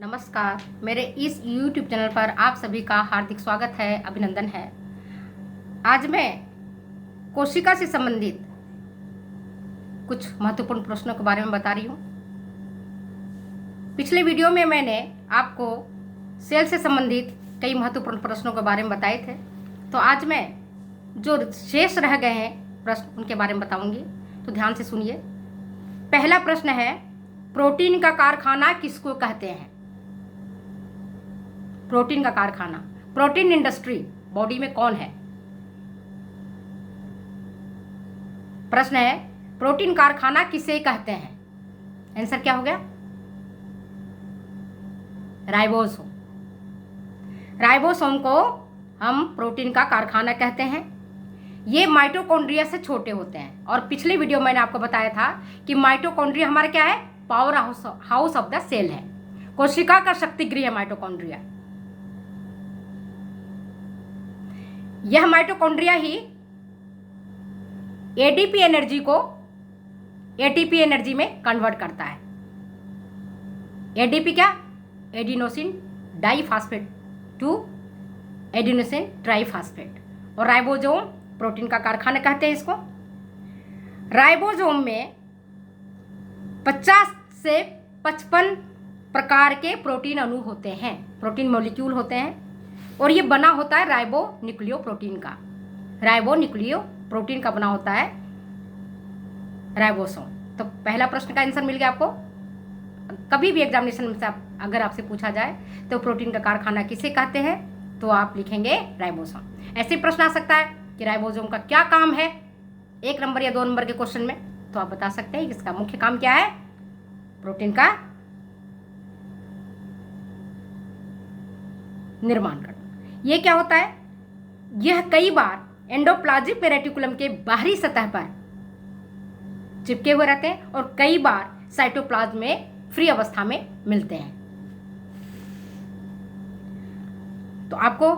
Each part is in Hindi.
नमस्कार। मेरे इस YouTube चैनल पर आप सभी का हार्दिक स्वागत है, अभिनंदन है। आज मैं कोशिका से संबंधित कुछ महत्वपूर्ण प्रश्नों के बारे में बता रही हूँ। पिछले वीडियो में मैंने आपको सेल से संबंधित कई महत्वपूर्ण प्रश्नों के बारे में बताए थे, तो आज मैं जो शेष रह गए हैं प्रश्न उनके बारे में बताऊंगी, तो ध्यान से सुनिए। पहला प्रश्न है, प्रोटीन का कारखाना किसको कहते हैं? प्रोटीन का कारखाना, प्रोटीन इंडस्ट्री बॉडी में कौन है? प्रश्न है, प्रोटीन कारखाना किसे कहते हैं? आंसर क्या हो गया? राइबोसोम। राइबोसोम को हम प्रोटीन का कारखाना कहते हैं। ये माइटोकॉन्ड्रिया से छोटे होते हैं, और पिछले वीडियो मैंने आपको बताया था कि माइटोकॉन्ड्रिया हमारा क्या है? Powerhouse of the cell है। कोशिका का शक्ति गृह है माइटोकॉन्ड्रिया। यह माइटोकॉन्ड्रिया ही एडीपी एनर्जी को एटीपी एनर्जी में कन्वर्ट करता है। एडीपी क्या? Adenosine diphosphate to adenosine triphosphate. और राइबोसोम प्रोटीन का कारखाना कहते हैं इसको। राइबोसोम में 50 से 55 प्रकार के प्रोटीन अणु होते हैं, प्रोटीन मॉलिक्यूल होते हैं, और ये बना होता है राइबोन्यूक्लियो प्रोटीन का। राइबोन्यूक्लियो प्रोटीन का बना होता है राइबोसोम। तो पहला प्रश्न का आंसर मिल गया आपको। कभी भी एग्जामिनेशन में से अगर आपसे पूछा जाए तो प्रोटीन का कारखाना किसे कहते हैं, तो आप लिखेंगे राइबोसोम। ऐसे प्रश्न आ सकता है कि राइबोसोम का क्या काम है, 1 नंबर या 2 नंबर के क्वेश्चन में, तो आप बता सकते हैं कि इसका मुख्य काम क्या है? प्रोटीन का निर्माण करना। यह क्या होता है? यह कई बार एंडोप्लाज्मिक रेटिकुलम के बाहरी सतह पर चिपके हुए रहते हैं, और कई बार साइटोप्लाज्म में फ्री अवस्था में मिलते हैं। तो आपको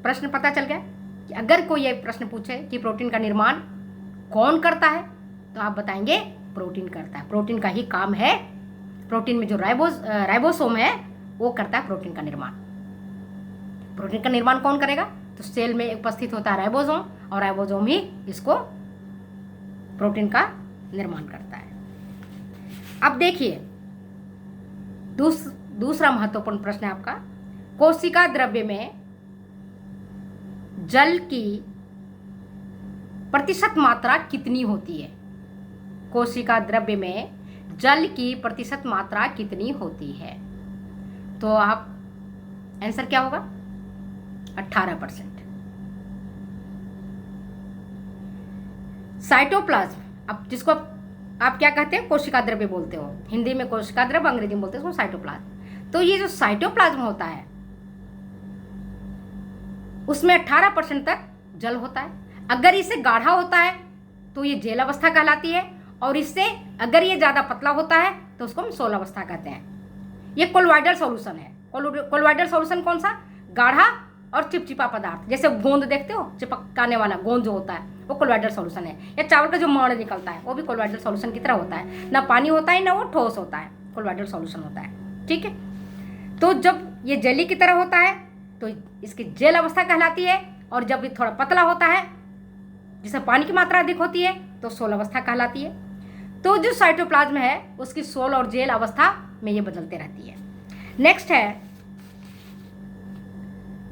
प्रश्न पता चल गया कि अगर कोई ये प्रश्न पूछे कि प्रोटीन का निर्माण कौन करता है, तो आप बताएंगे प्रोटीन करता है। प्रोटीन का ही काम है। प्रोटीन में जो राइबोसोम है वो करता है प्रोटीन का निर्माण। प्रोटीन का निर्माण कौन करेगा? तो सेल में उपस्थित होता है राइबोसोम, और राइबोसोम ही इसको प्रोटीन का निर्माण करता है। अब देखिए, दूसरा महत्वपूर्ण प्रश्न है आपका, कोशिका द्रव्य में जल की प्रतिशत मात्रा कितनी होती है? कोशिका द्रव्य में जल की प्रतिशत मात्रा कितनी होती है? तो आप आंसर क्या होगा? 18%। साइटोप्लाज्म, अब जिसको आप क्या कहते हैं? कोशिका द्रव्य बोलते हो। हिंदी में कोशिका द्रव्य, अंग्रेजी में बोलते हैं उसको साइटोप्लाज्म। तो ये जो साइटोप्लाज्म होता है उसमें 18% तक जल होता है। अगर इसे गाढ़ा होता है तो ये जेल अवस्था कहलाती है, और इससे अगर ये ज़्यादा पतला होता है तो उसको हम सोल अवस्था कहते हैं। ये कोलोइडल सॉल्यूशन है। कोलोइडल सॉल्यूशन कौन सा? गाढ़ा और चिपचिपा पदार्थ, जैसे गोंद देखते हो, चिपकाने वाला गोंद जो होता है वो कोलोइडल सॉल्यूशन है। या चावल का जो माड़ निकलता है वो भी कोलोइडल सॉल्यूशन की तरह होता है। ना पानी होता है ना वो ठोस होता है, कोलोइडल सॉल्यूशन होता है। ठीक है। तो जब ये जेली की तरह होता है तो इसकी जेल अवस्था कहलाती है, और जब ये थोड़ा पतला होता है जिसमें पानी की मात्रा अधिक होती है तो सोल अवस्था कहलाती है। तो जो साइटोप्लाज्म है उसकी सोल और जेल अवस्था में ये बदलते रहती है। नेक्स्ट है,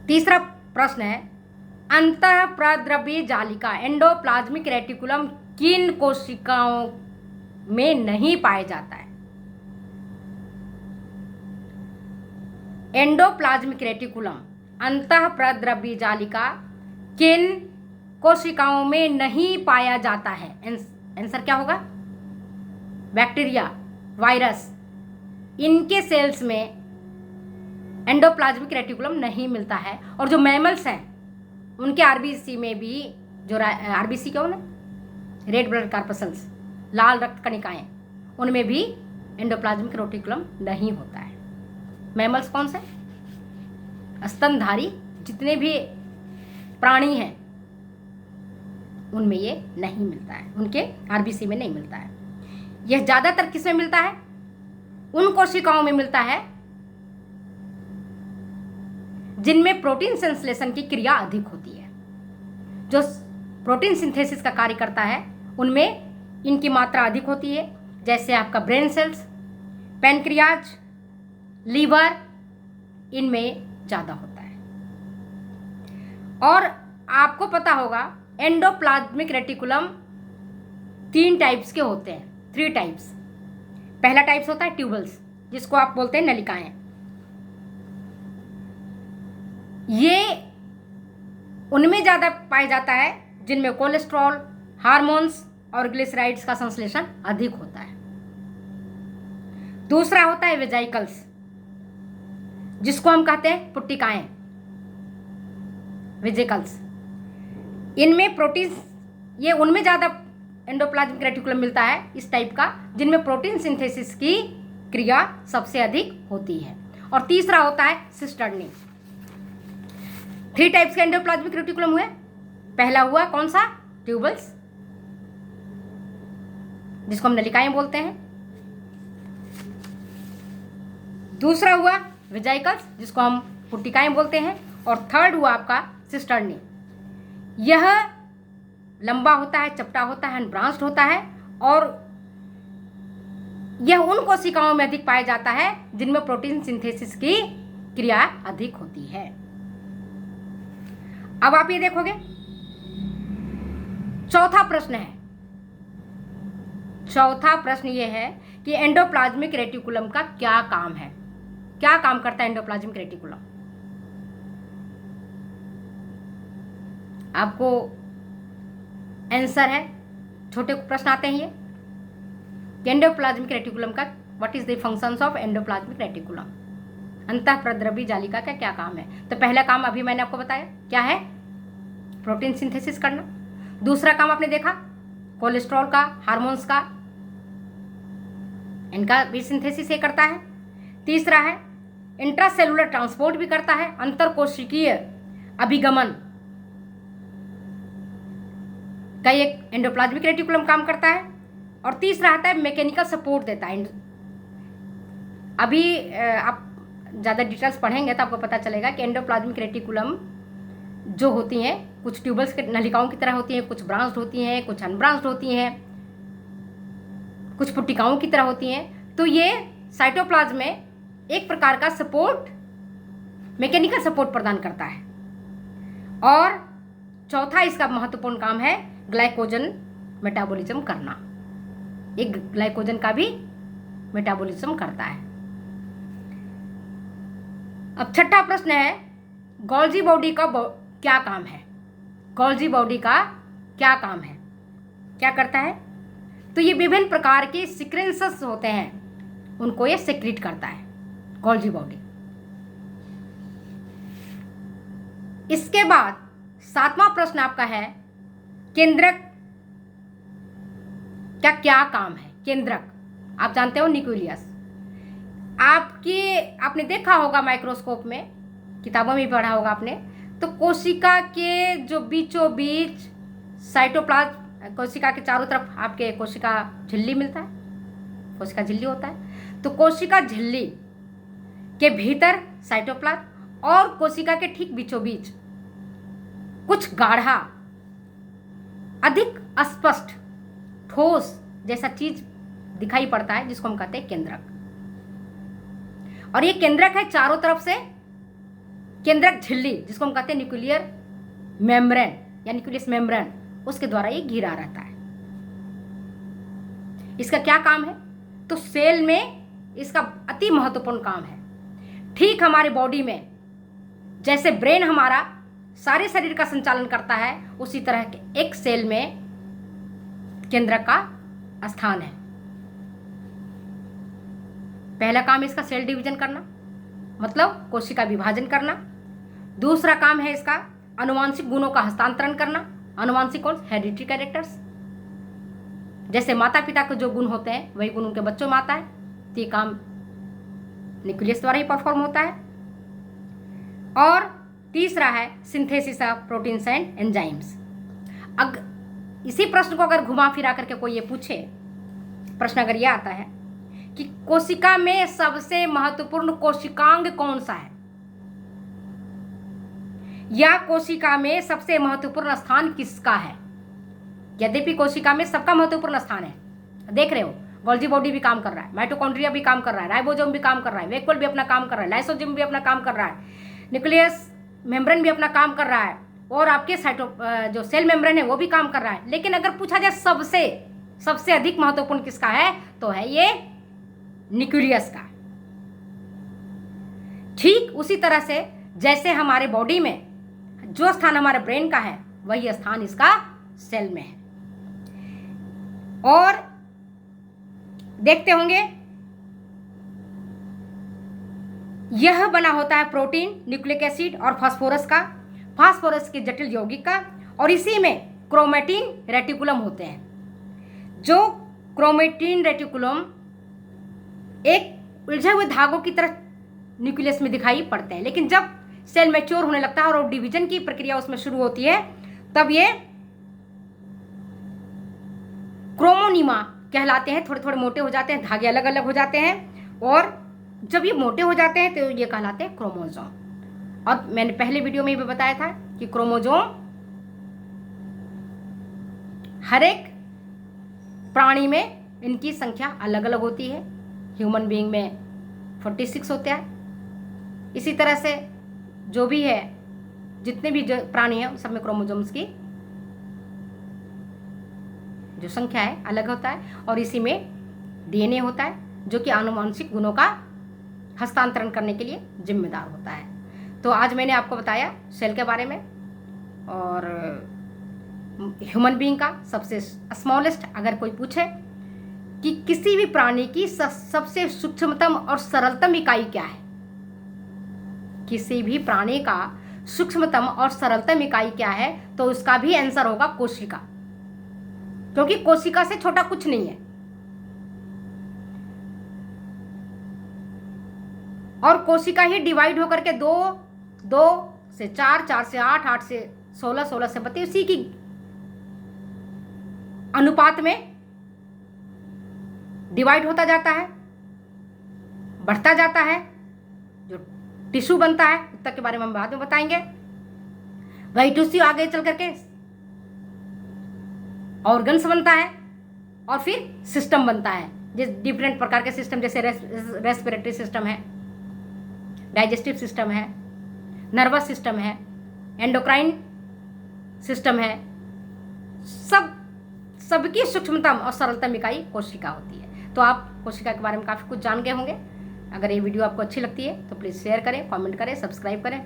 तीसरा प्रश्न है, अंतःप्रद्रव्य जालिका एंडोप्लाज्मिक रेटिकुलम किन कोशिकाओं में नहीं पाया जाता है? एंडोप्लाज्मिक रेटिकुलम अंतःप्रद्रव्य जालिका किन कोशिकाओं में नहीं पाया जाता है? आंसर क्या होगा? बैक्टीरिया, वायरस, इनके सेल्स में एंडोप्लाज्मिक रेटिकुलम नहीं मिलता है। और जो मैमल्स हैं उनके आरबीसी में भी, जो आरबीसी क्या होना, रेड ब्लड कॉर्पस्कल्स, लाल रक्त कणिकाएं, उनमें भी एंडोप्लाज्मिक रेटिकुलम नहीं होता है। मैमल्स कौन से? स्तनधारी जितने भी प्राणी हैं उनमें ये नहीं मिलता है, उनके आरबीसी में नहीं मिलता है। यह ज़्यादातर किस में मिलता है? उन कोशिकाओं में मिलता है जिनमें प्रोटीन संश्लेषण की क्रिया अधिक होती है। जो प्रोटीन सिंथेसिस का कार्य करता है उनमें इनकी मात्रा अधिक होती है, जैसे आपका ब्रेन सेल्स, पैनक्रियाज, लीवर, इनमें ज़्यादा होता है। और आपको पता होगा एंडोप्लाज्मिक रेटिकुलम 3 टाइप्स के होते हैं, 3 टाइप्स। पहला टाइप्स होता है ट्यूबल्स, जिसको आप बोलते हैं नलिकाएं। ये उनमें ज़्यादा पाया जाता है जिनमें कोलेस्ट्रॉल, हार्मोन्स और ग्लिसराइड्स का संश्लेषण अधिक होता है। दूसरा होता है वेजाइकल्स, जिसको हम कहते हैं पुट्टिकाएं, वेजिकल्स। इनमें प्रोटीन, ये उनमें ज़्यादा एंडोप्लाज्मिक रेटिकुलम मिलता है इस टाइप का, जिनमें प्रोटीन सिंथेसिस की क्रिया सबसे अधिक होती है। और तीसरा होता है सिस्टर्नी। 3 टाइप्स के एंडोप्लाज्मिक रेटिकुलम हुए। पहला हुआ कौन सा? ट्यूबल्स, जिसको हम नलिकाएं बोलते हैं। दूसरा हुआ वेजाइकल्स, जिसको हम पुट्टिकाएं बोलते हैं। और थर्ड हुआ आपका सिस्टर्नी। यह लंबा होता है, चपटा होता है, अनब्रांच्ड होता है, और यह उन कोशिकाओं में अधिक पाया जाता है जिनमें प्रोटीन सिंथेसिस की क्रिया अधिक होती है। अब आप ये देखोगे, चौथा प्रश्न है। चौथा प्रश्न ये है कि एंडोप्लाज्मिक रेटिकुलम का क्या काम है? क्या काम करता है एंडोप्लाज्मिक रेटिकुलम? आपको आंसर है, छोटे प्रश्न आते हैं ये। एंडोप्लाज्मिक रेटिकुलम का what is the functions of endoplasmic reticulum? अंतःप्रद्रवी जालिका का क्या काम है? तो पहला काम अभी मैंने आपको बताया क्या है, प्रोटीन सिंथेसिस करना। दूसरा काम आपने देखा कोलेस्ट्रॉल का, हार्मोन्स का, इनका भी सिंथेसिस ये करता है। तीसरा है इंट्रासेलुलर ट्रांसपोर्ट भी करता है, अंतरकोशिकीय अभिगमन का एक एंडोप्लाज्मिक रेटिकुलम काम करता है। और तीसरा आता है मैकेनिकल सपोर्ट देता है। अभी आप ज़्यादा डिटेल्स पढ़ेंगे तो आपको पता चलेगा कि एंडोप्लाज्मिक रेटिकुलम जो होती हैं कुछ ट्यूबल्स के नलिकाओं की तरह होती हैं, कुछ ब्रांच्ड होती हैं, कुछ अनब्रांच्ड होती हैं, कुछ पुट्टिकाओं की तरह होती हैं। तो ये साइटोप्लाज्म में एक प्रकार का सपोर्ट, मैकेनिकल सपोर्ट प्रदान करता है। और चौथा इसका महत्वपूर्ण काम है ग्लाइकोजन मेटाबॉलिज्म करना। एक ग्लाइकोजन का भी मेटाबॉलिज्म करता है। अब छठा प्रश्न है गोल्जी बॉडी का क्या काम है? गोल्जी बॉडी का क्या काम है, क्या करता है? तो ये विभिन्न प्रकार के सिक्रेंसेस होते हैं, उनको ये सेक्रेट करता है गोल्जी बॉडी। इसके बाद 7वां प्रश्न आपका है केंद्रक का क्या काम है? केंद्रक आप जानते हो न्यूक्लियस। आपने देखा होगा माइक्रोस्कोप में, किताबों में भी पढ़ा होगा आपने। तो कोशिका के जो बीचों बीच साइटोप्लाज्म, कोशिका के चारों तरफ आपके कोशिका झिल्ली मिलता है, कोशिका झिल्ली होता है। तो कोशिका झिल्ली के भीतर साइटोप्लाज्म और कोशिका के ठीक बीचों बीच कुछ गाढ़ा, अधिक स्पष्ट, ठोस जैसा चीज दिखाई पड़ता है, जिसको हम कहते हैं केंद्रक। और ये केंद्रक है चारों तरफ से, केंद्रक झिल्ली जिसको हम कहते हैं न्यूक्लियर मेम्ब्रेन या न्यूक्लियस मेम्ब्रेन, उसके द्वारा ये घिरा रहता है। इसका क्या काम है? तो सेल में इसका अति महत्वपूर्ण काम है। ठीक हमारे बॉडी में जैसे ब्रेन हमारा सारे शरीर का संचालन करता है, उसी तरह के एक सेल में केंद्रक का स्थान है। पहला काम इसका सेल डिवीजन करना, मतलब कोशिका विभाजन करना। दूसरा काम है इसका आनुवांशिक गुणों का हस्तांतरण करना। आनुवांशिक कौन? Hereditary characters. जैसे माता पिता के जो गुण होते हैं वही गुण उनके बच्चों में आता है, तो ये काम न्यूक्लियस द्वारा ही परफॉर्म होता है। और तीसरा है synthesis of proteins and enzymes. इसी प्रश्न को अगर घुमा फिरा करके कोई ये पूछे, प्रश्न अगर ये आता है कि कोशिका में सबसे महत्वपूर्ण कोशिकांग कौन सा है, या कोशिका में सबसे महत्वपूर्ण स्थान किसका है? यद्यपि कोशिका में सबका महत्वपूर्ण स्थान है, देख रहे हो, गोल्जी बॉडी भी काम कर रहा है, माइटोकॉन्ड्रिया भी काम कर रहा है, राइबोसोम भी काम कर रहा है, वैक्यूल भी अपना काम कर रहा है, लाइसोसोम भी अपना काम कर रहा है, न्यूक्लियस मेम्ब्रेन भी अपना काम कर रहा है, और आपके जो सेल मेम्ब्रेन है वो भी काम कर रहा है। लेकिन अगर पूछा जाए सबसे अधिक महत्वपूर्ण किसका है, तो है ये न्यूक्लियस का। ठीक उसी तरह से जैसे हमारे बॉडी में जो स्थान हमारे ब्रेन का है, वही स्थान इसका सेल में है। और देखते होंगे यह बना होता है प्रोटीन, न्यूक्लिक एसिड और फास्फोरस का, फास्फोरस के जटिल यौगिक का, और इसी में क्रोमेटिन रेटिकुलम होते हैं। जो क्रोमेटिन रेटिकुलम एक उलझे हुए धागों की तरह न्यूक्लियस में दिखाई पड़ते हैं, लेकिन जब सेल मैच्योर होने लगता है और डिवीजन की प्रक्रिया उसमें शुरू होती है, तब ये क्रोमोनीमा कहलाते हैं। थोड़े थोड़े मोटे हो जाते हैं, धागे अलग अलग हो जाते हैं, और जब ये मोटे हो जाते हैं तो ये कहलाते हैं क्रोमोसोम। और मैंने पहले वीडियो में भी बताया था कि क्रोमोसोम हर एक प्राणी में इनकी संख्या अलग अलग होती है। ह्यूमन बीइंग में 46 होते हैं। इसी तरह से जो भी है, जितने भी जो प्राणी हैं, सब में क्रोमोसोम्स की जो संख्या है अलग होता है, और इसी में डीएनए होता है जो कि आनुवंशिक गुणों का हस्तांतरण करने के लिए जिम्मेदार होता है। तो आज मैंने आपको बताया सेल के बारे में, और ह्यूमन बीइंग का सबसे स्मॉलेस्ट, अगर कोई पूछे कि किसी भी प्राणी की सबसे सूक्ष्मतम और सरलतम इकाई क्या है, किसी भी प्राणी का सूक्ष्मतम और सरलतम इकाई क्या है, तो उसका भी आंसर होगा कोशिका, क्योंकि कोशिका से छोटा कुछ नहीं है। और कोशिका ही डिवाइड होकर के 2 से 4, 4 से 8, 8 से 16, 16 से 32, इसी की अनुपात में डिवाइड होता जाता है, बढ़ता जाता है। जो टिश्यू बनता है, उत्तर के बारे में हम बाद में बताएंगे। वही टिश्यू आगे चल करके ऑर्गन्स बनता है, और फिर सिस्टम बनता है, जिस डिफरेंट प्रकार के सिस्टम, जैसे रेस्पिरेटरी सिस्टम है, डाइजेस्टिव सिस्टम है, नर्वस सिस्टम है, एंडोक्राइन सिस्टम है। सबकी सूक्ष्मतम और सरलतम इकाई कोशिका होती है। तो आप कोशिका के बारे में काफ़ी कुछ जान गए होंगे। अगर ये वीडियो आपको अच्छी लगती है तो प्लीज़ शेयर करें, कमेंट करें, सब्सक्राइब करें।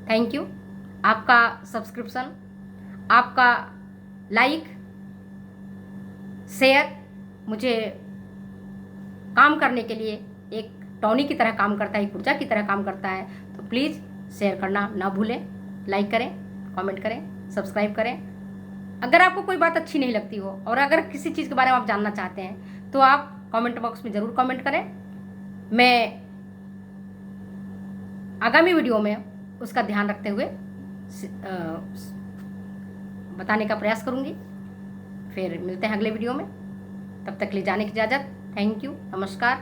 Thank you. आपका सब्सक्रिप्शन, आपका लाइक, शेयर मुझे काम करने के लिए एक टॉनिक की तरह काम करता है, एक ऊर्जा की तरह काम करता है। तो प्लीज़ शेयर करना ना भूलें, लाइक करें, कमेंट करें, सब्सक्राइब करें। अगर आपको कोई बात अच्छी नहीं लगती हो, और अगर किसी चीज़ के बारे में आप जानना चाहते हैं, तो आप कमेंट बॉक्स में ज़रूर कमेंट करें। मैं आगामी वीडियो में उसका ध्यान रखते हुए बताने का प्रयास करूँगी। फिर मिलते हैं अगले वीडियो में, तब तक ले जाने की इजाज़त। थैंक यू, नमस्कार।